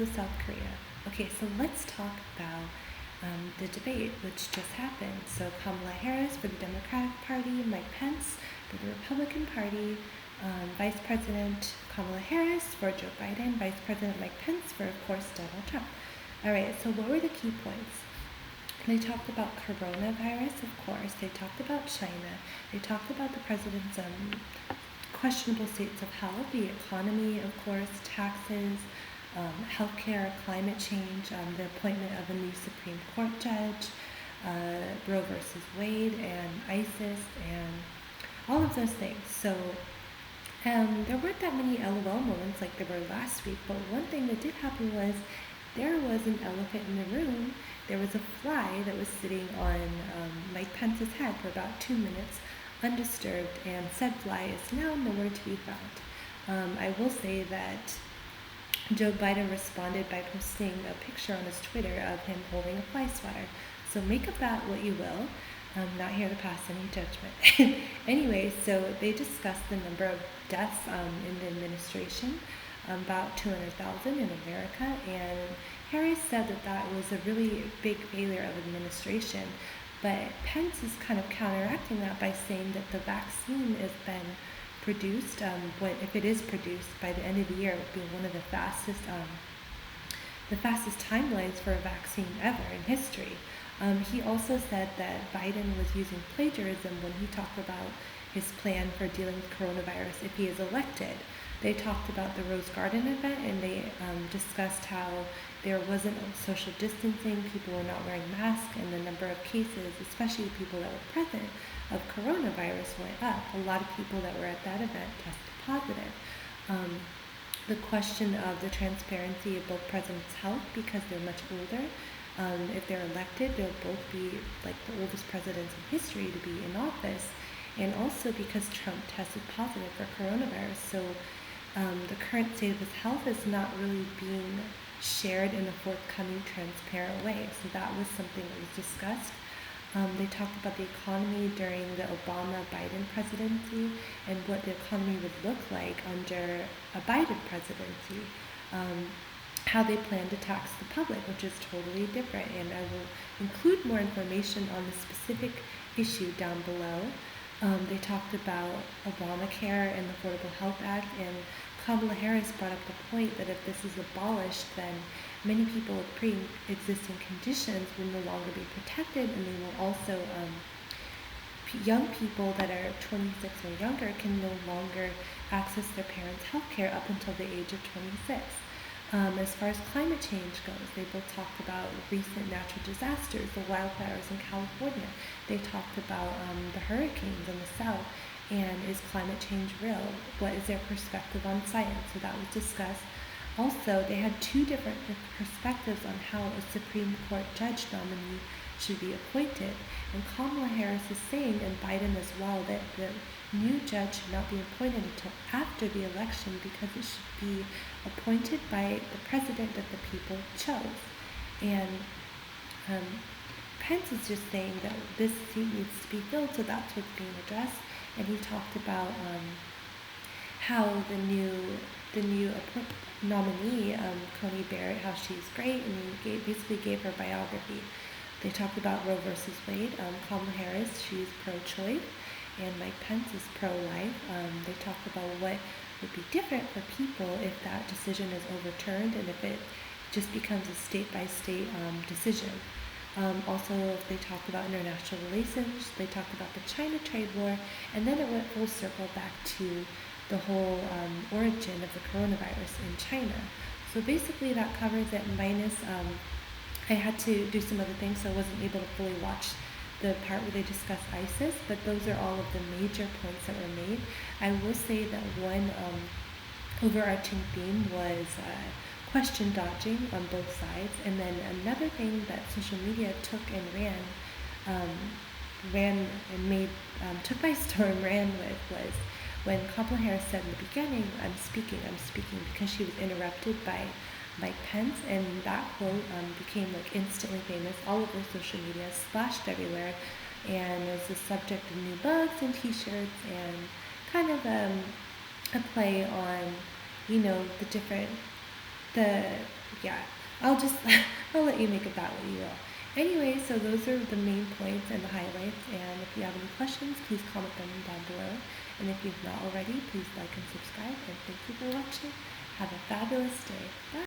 with South Korea. Okay, so let's talk about the debate which just happened. So Kamala Harris for the Democratic Party, Mike Pence for the Republican Party, Vice President Kamala Harris for Joe Biden, Vice President Mike Pence for, of course, Donald Trump. All right, so what were the key points? They talked about coronavirus, of course. They talked about China. They talked about the president's questionable states of health, the economy, of course, taxes, healthcare, climate change, the appointment of a new Supreme Court judge, Roe versus Wade, and ISIS, and all of those things. So there weren't that many LOL moments like there were last week, but one thing that did happen was there was an elephant in the room. There was a fly that was sitting on Mike Pence's head for about 2 minutes, undisturbed, and said fly is now nowhere to be found. I will say that Joe Biden responded by posting a picture on his Twitter of him holding a fly swatter. So make of that what you will. I'm not here to pass any judgment. Anyway, so they discussed the number of deaths in the administration, about 200,000 in America, and Harris said that that was a really big failure of administration. But Pence is kind of counteracting that by saying that the vaccine has been produced, if it is produced by the end of the year, it would be one of the fastest timelines for a vaccine ever in history. He also said that Biden was using plagiarism when he talked about his plan for dealing with coronavirus if he is elected. They talked about the Rose Garden event, and they discussed how there wasn't social distancing, people were not wearing masks, and the number of cases, especially people that were present, of coronavirus went up. A lot of people that were at that event tested positive. The question of the transparency of both presidents' health, because they're much older. If they're elected, they'll both be like the oldest presidents in history to be in office, and also because Trump tested positive for coronavirus. So the current state of his health is not really being shared in a forthcoming, transparent way. So that was something that was discussed. They talked about the economy during the Obama-Biden presidency and what the economy would look like under a Biden presidency. How they plan to tax the public, which is totally different. And I will include more information on the specific issue down below. They talked about Obamacare and the Affordable Health Act, and Kamala Harris brought up the point that if this is abolished, then many people with pre-existing conditions will no longer be protected, and they will also, young people that are 26 or younger can no longer access their parents' health care up until the age of 26. As far as climate change goes, they both talked about recent natural disasters, the wildfires in California. They talked about the hurricanes in the south, and is climate change real? What is their perspective on science? So that was discussed. Also, they had two different perspectives on how a Supreme Court judge nominee should be appointed. And Kamala Harris is saying, and Biden as well, that the new judge should not be appointed until after the election because it should be appointed by the president that the people chose. And Pence is just saying that this seat needs to be filled, so that's what's being addressed. And he talked about how the new nominee, Coney Barrett, how she's great, and he basically gave her biography. They talked about Roe versus Wade. Kamala Harris, she's pro-choice, and Mike Pence is pro-life. They talked about what would be different for people if that decision is overturned and if it just becomes a state-by-state decision. Also, they talked about international relations. They talked about the China trade war, and then it went full circle back to the whole origin of the coronavirus in China. So basically that covers it, minus I had to do some other things, so I wasn't able to fully watch the part where they discuss ISIS, but those are all of the major points that were made. I will say that one overarching theme was question dodging on both sides, and then another thing that social media took and took by storm, ran with, was when Kamala Harris said in the beginning, I'm speaking, because she was interrupted by Mike Pence, and that quote became like instantly famous all over social media, splashed everywhere, and was the subject of new mugs and t-shirts, and kind of a play on, the yeah, I'll just, I'll let you make of that what you will. Anyway, so those are the main points and the highlights, and if you have any questions, please comment them down below. And if you've not already, please like and subscribe, and thank you for watching. Have a fabulous day. Bye!